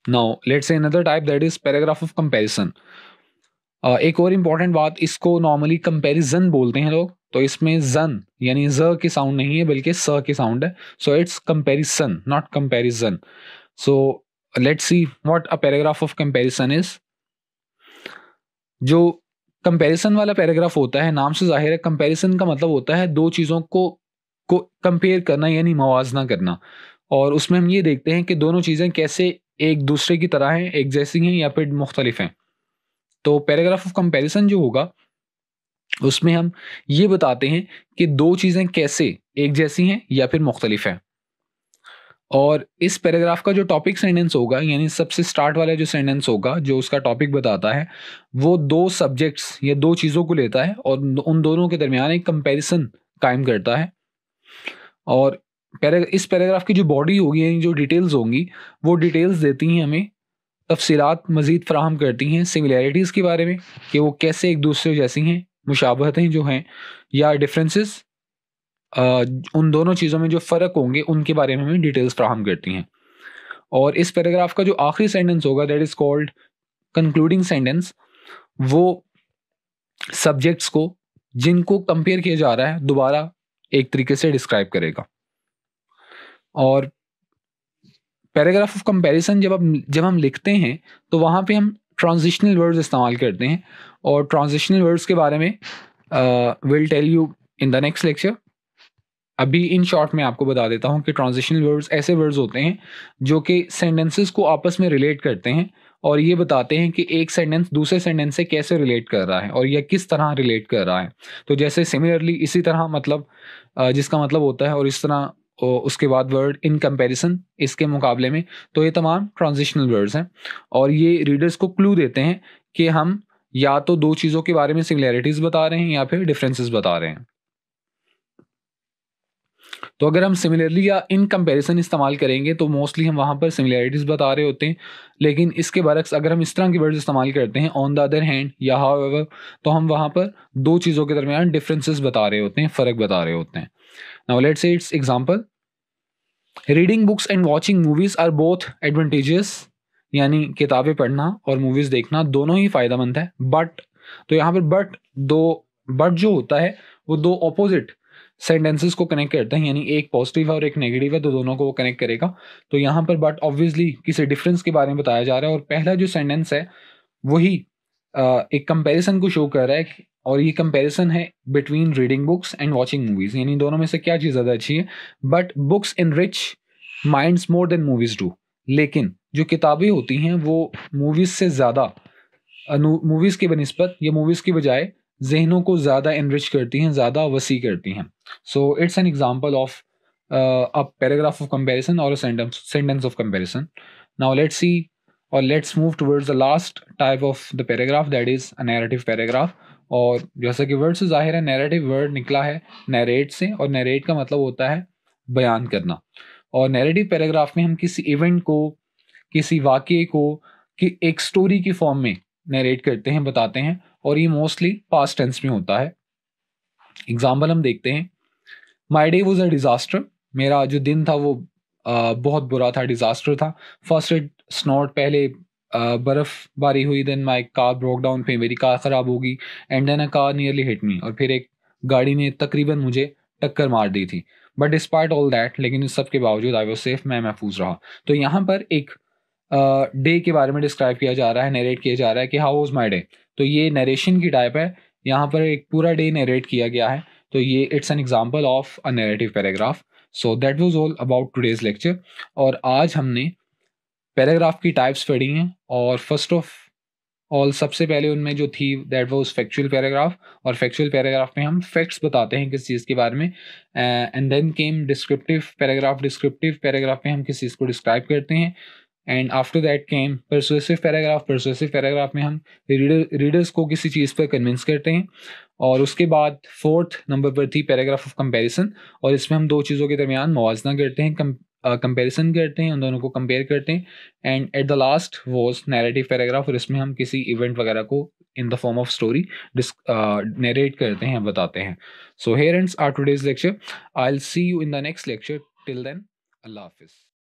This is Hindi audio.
नाउ लेट्स से another type that is paragraph of comparison. एक और इम्पॉर्टेंट बात, इसको नॉर्मली कंपैरिजन बोलते हैं लोग, तो इसमें जन यानी ज की साउंड नहीं है बल्कि स की साउंड है। So it's comparison not comparison. So let's see what a paragraph of comparison is. जो कंपैरिजन वाला पैराग्राफ होता है, नाम से जाहिर है कंपैरिजन का मतलब होता है दो चीज़ों को कंपेयर करना यानी मवाजना करना। और उसमें हम ये देखते हैं कि दोनों चीज़ें कैसे एक दूसरे की तरह हैं, एक जैसी हैं या फिर मुख्तलिफ हैं। तो पैराग्राफ ऑफ कंपैरिजन जो होगा उसमें हम ये बताते हैं कि दो चीज़ें कैसे एक जैसी हैं या फिर मुख्तलिफ हैं। और इस पैराग्राफ का जो टॉपिक सेंटेंस होगा यानी सबसे स्टार्ट वाला जो सेंटेंस होगा जो उसका टॉपिक बताता है, वो दो सब्जेक्ट्स या दो चीज़ों को लेता है और उन दोनों के दरमियान एक कंपैरिजन कायम करता है। और इस पैराग्राफ की जो बॉडी होगी यानी जो डिटेल्स होंगी, वो डिटेल्स देती हैं हमें, तफसीलात मज़ीद फ़राहम करती हैं सिमिलैरिटीज़ के बारे में कि वो कैसे एक दूसरे जैसी हैं, मुशाबहतें जो हैं या डिफरेंसेस, उन दोनों चीज़ों में जो फ़र्क होंगे उनके बारे में हमें डिटेल्स फ़राहम करती हैं। और इस पैराग्राफ का जो आखिरी सेंटेंस होगा that is called concluding sentence, वो सब्जेक्ट्स को जिनको कंपेयर किया जा रहा है दोबारा एक तरीके से डिस्क्राइब करेगा। और पैराग्राफ ऑफ कंपैरिजन जब हम लिखते हैं तो वहाँ पे हम ट्रांजिशनल वर्ड्स इस्तेमाल करते हैं, और ट्रांजिशनल वर्ड्स के बारे में will tell you in the next lecture. अभी इन शॉर्ट में आपको बता देता हूँ कि ट्रांजिशनल वर्ड्स ऐसे वर्ड्स होते हैं जो कि सेंटेंसेस को आपस में रिलेट करते हैं और ये बताते हैं कि एक सेंटेंस दूसरे सेंटेंस से कैसे रिलेट कर रहा है और यह किस तरह रिलेट कर रहा है। तो जैसे सिमिलरली इसी तरह मतलब जिसका मतलब होता है, और इस तरह उसके बाद वर्ड इन कंपैरिजन इसके मुकाबले में। तो ये तमाम ट्रांजिशनल वर्ड्स हैं और ये रीडर्स को क्लू देते हैं कि हम या तो दो चीज़ों के बारे में सिमिलैरिटीज़ बता रहे हैं या फिर डिफरेंसेस बता रहे हैं। तो अगर हम सिमिलरली या इन कंपैरिजन इस्तेमाल करेंगे तो मोस्टली हम वहाँ पर सिमिलैरिटीज़ बता रहे होते हैं, लेकिन इसके बरक्स अगर हम इस तरह के वर्ड्स इस्तेमाल करते हैं ऑन द अदर हैंड या हाउएवर, तो हम वहाँ पर दो चीज़ों के दरमियान डिफरेंसेस बता रहे होते हैं, फ़र्क बता रहे होते हैं। Now let's say its example. Reading books and watching movies are both advantages, यानी किताबें पढ़ना और मूवीज़ देखना दोनों ही फ़ायदेमंद है, बट तो यहाँ पर बट जो होता है वो दो अपोजिट सेंटेंसेस को कनेक्ट करते हैं, यानी एक पॉजिटिव है और एक नेगेटिव है तो दोनों को वो कनेक्ट करेगा। तो यहाँ पर बट ऑब्वियसली किसी डिफरेंस के बारे में बताया जा रहा है और पहला जो सेंटेंस है वही एक कंपैरिजन को शो कर रहा है, और ये कंपैरिजन है between reading books and watching movies, यानी दोनों में से क्या चीज़ ज़्यादा अच्छी है। But books enrich minds more than movies do, लेकिन जो किताबें होती हैं वो मूवीज से ज़्यादा मूवीज की बनिस्बत या मूवीज की बजाय जहनों को ज़्यादा एनरिच करती हैं, ज़्यादा वसी करती हैं। So it's an example of a paragraph of comparison और sentence of comparison. Now let's see और let's move towards the last type of the paragraph that is a narrative paragraph. और जैसा कि वर्ड से जाहिर है नैरेटिव वर्ड निकला है नैरेट से, और नैरेट का मतलब होता है बयान करना। और नैरेटिव पैराग्राफ में हम किसी इवेंट को, किसी वाक़ये को कि एक स्टोरी की फॉर्म में नैरेट करते हैं, बताते हैं, और ये मोस्टली पास्ट टेंस में होता है। एग्जाम्पल हम देखते हैं। My day was a disaster, मेरा जो दिन था वो बहुत बुरा था, डिज़ास्टर था। फर्स्ट इट स्नोड, पहले बर्फ़बारी हुई, then my car broke down, फिर मेरी कार ख़राब होगी, and then a car nearly hit me, और फिर एक गाड़ी ने तकरीबन मुझे टक्कर मार दी थी। बट डिस्पाइट ऑल दैट, लेकिन इस सब के बावजूद आई वॉज सेफ, मैं महफूज रहा। तो यहाँ पर एक डे के बारे में डिस्क्राइब किया जा रहा है, नरेट किया जा रहा है कि हाउ वॉज माई डे। तो ये नरेशन की टाइप है, यहाँ पर एक पूरा डे नरेट किया गया है। तो ये it's an example of a narrative paragraph. So that was all about today's lecture. और आज हमने पैराग्राफ की टाइप्स पढ़ी हैं, और फर्स्ट ऑफ ऑल सबसे पहले उनमें जो थी दैट वाज फैक्चुअल पैराग्राफ। और फैक्चुअल पैराग्राफ में हम फैक्ट्स बताते हैं किस चीज़ के बारे में। And then came descriptive paragraph. Descriptive paragraph में हम किस चीज़ को डिस्क्राइब करते हैं। And after that came persuasive paragraph. Persuasive paragraph में हम रीडर्स को किसी चीज़ पर कन्विंस करते हैं। और उसके बाद फोर्थ नंबर पर थी पैराग्राफ ऑफ कंपैरिजन, और इसमें हम दो चीज़ों के दरमियान मुवाजना करते हैं, कंपैरिजन करते हैं, उन दोनों को कंपेयर करते हैं। And at the last was narrative paragraph, और इसमें हम किसी इवेंट वगैरह को in the form of story narrate करते हैं, बताते हैं। So here ends our today's lecture. I will see you in the next lecture. Till then, अल्लाह हाफिज़।